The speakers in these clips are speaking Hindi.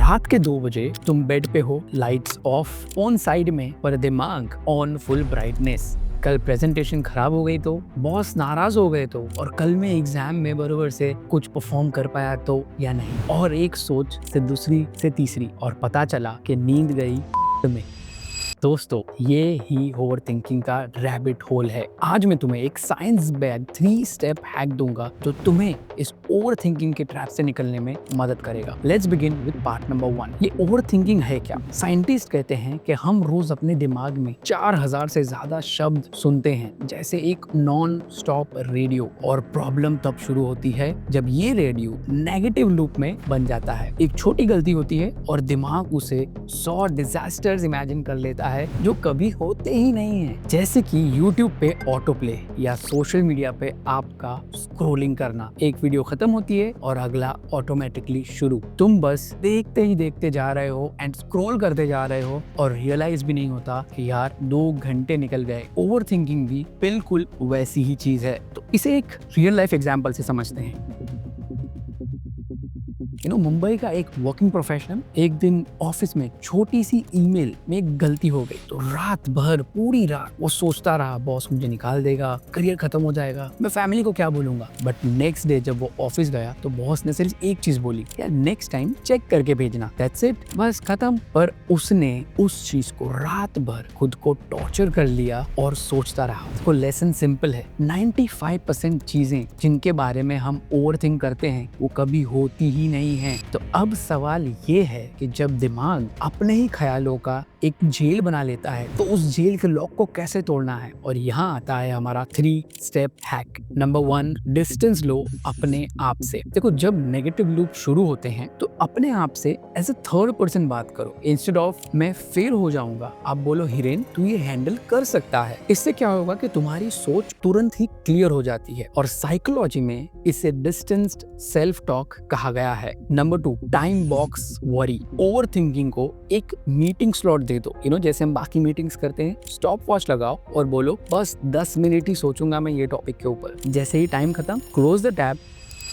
रात के 2 बजे तुम बेड पे हो, लाइट्स ऑफ, फोन साइड में, पर दिमाग ऑन फुल ब्राइटनेस। कल प्रेजेंटेशन खराब हो गई तो, बॉस नाराज हो गए तो, और कल में एग्जाम में बराबर से कुछ परफॉर्म कर पाया तो या नहीं। और एक सोच से दूसरी से तीसरी, और पता चला कि नींद गई में। दोस्तों, ये ही ओवर थिंकिंग का रैबिट होल है। आज मैं तुम्हें एक साइंस बेस्ड 3 स्टेप हैक दूंगा जो तुम्हें इस ओवर थिंकिंग के ट्रैप से निकलने में मदद करेगा। Let's begin with part number 1। ये ओवर थिंकिंग है क्या? साइंटिस्ट कहते हैं कि हम रोज अपने दिमाग में 4000 से ज्यादा शब्द सुनते हैं, जैसे एक नॉन स्टॉप रेडियो। और प्रॉब्लम तब शुरू होती है जब ये रेडियो नेगेटिव लूप में बन जाता है। एक छोटी गलती होती है और दिमाग उसे 100 डिजास्टर्स इमेजिन कर लेता है जो कभी होते ही नहीं है। जैसे कि YouTube पे ऑटो प्ले या सोशल मीडिया पे आपका स्क्रॉलिंग करना। एक वीडियो खत्म होती है और अगला ऑटोमेटिकली शुरू। तुम बस देखते ही देखते जा रहे हो एंड स्क्रॉल करते जा रहे हो और रियलाइज भी नहीं होता कि यार 2 घंटे निकल गए। ओवर थिंकिंग भी बिल्कुल वैसी ही चीज है। तो इसे एक रियल लाइफ एग्जाम्पल से समझते हैं। मुंबई का एक वर्किंग प्रोफेशनल एक दिन ऑफिस में छोटी सी ईमेल में एक गलती हो गई, तो रात भर, पूरी रात वो सोचता रहा, बॉस मुझे निकाल देगा, करियर खत्म हो जाएगा, मैं फैमिली को क्या बोलूंगा। बट नेक्स्ट डे जब वो ऑफिस गया तो बॉस ने सिर्फ एक चीज बोली, यार नेक्स्ट टाइम चेक करके भेजना, दैट्स इट, बस खत्म। पर उसने उस चीज को रात भर खुद को टॉर्चर कर लिया और सोचता रहा। उसको लेसन सिंपल है, 95% चीजें जिनके बारे में हम ओवर थिंक करते हैं वो कभी होती ही नहीं है। तो अब सवाल ये है कि जब दिमाग अपने ही ख्यालों का एक जेल बना लेता है तो उस जेल के लॉक को कैसे तोड़ना है। और यहाँ आता है हमारा 3 स्टेप हैक। नंबर 1, डिस्टेंस लो अपने आप से। देखो, जब नेगेटिव लूप शुरू होते हैं तो अपने आप से एज अ थर्ड पर्सन बात करो। इंस्टेड ऑफ मैं फेल हो जाऊंगा, आप बोलो हिरेन तू ये हैंडल कर सकता है। इससे क्या होगा कि तुम्हारी सोच तुरंत ही क्लियर हो जाती है। और साइकोलॉजी में इसे डिस्टेंस्ड सेल्फ टॉक कहा गया है। Number 2, time box worry. Over thinking को एक मीटिंग स्लॉट दे दो। जैसे हम बाकी मीटिंग्स करते हैं, स्टॉप वॉच लगाओ और बोलो बस 10 मिनट ही सोचूंगा मैं ये टॉपिक के ऊपर। जैसे ही टाइम खत्म, क्लोज द टैब।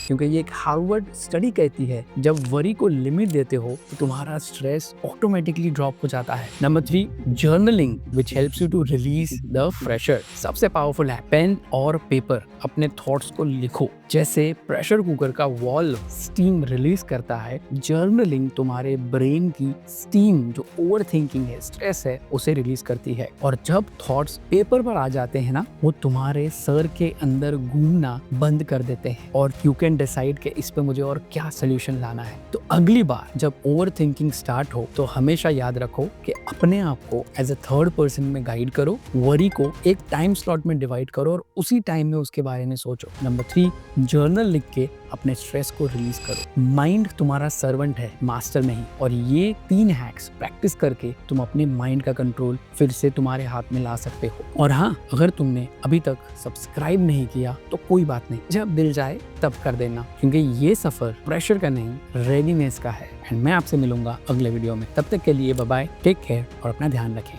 क्योंकि ये एक हार्वर्ड स्टडी कहती है जब वरी को लिमिट देते हो तो तुम्हारा स्ट्रेस ऑटोमेटिकली ड्रॉप हो जाता है। Number 3, journaling which helps you to release the pressure. सबसे पावरफुल है पेन और पेपर। अपने थॉट्स को लिखो। जैसे प्रेशर कुकर का वॉल्व स्टीम रिलीज करता है, जर्नलिंग तुम्हारे ब्रेन की स्टीम जो ओवर थिंकिंग है, स्ट्रेस है, उसे रिलीज करती है। और जब थॉट्स पेपर पर आ जाते हैं ना, वो तुम्हारे सर के अंदर घूमना बंद कर देते हैं और यू कैन डिसाइड कि इस पे मुझे और क्या सोल्यूशन लाना है। तो अगली बार जब ओवर थिंकिंग स्टार्ट हो तो हमेशा याद रखो कि अपने आप को एज अ थर्ड पर्सन में गाइड करो। वरी को एक टाइम स्लॉट में डिवाइड करो और उसी टाइम में उसके बारे में सोचो। नंबर 3, जर्नल लिख के अपने स्ट्रेस को रिलीज करो। माइंड तुम्हारा सर्वेंट है, मास्टर नहीं। और ये 3 हैक्स प्रैक्टिस करके तुम अपने माइंड का कंट्रोल फिर से तुम्हारे हाथ में ला सकते हो। और हाँ, अगर तुमने अभी तक सब्सक्राइब नहीं किया तो कोई बात नहीं, जब दिल जाए तब कर देना, क्योंकि ये सफर प्रेशर का नहीं, रेडीनेस का है। एंड मैं आपसे मिलूंगा अगले वीडियो में। तब तक के लिए बाय बाय, टेक केयर और अपना ध्यान रखें।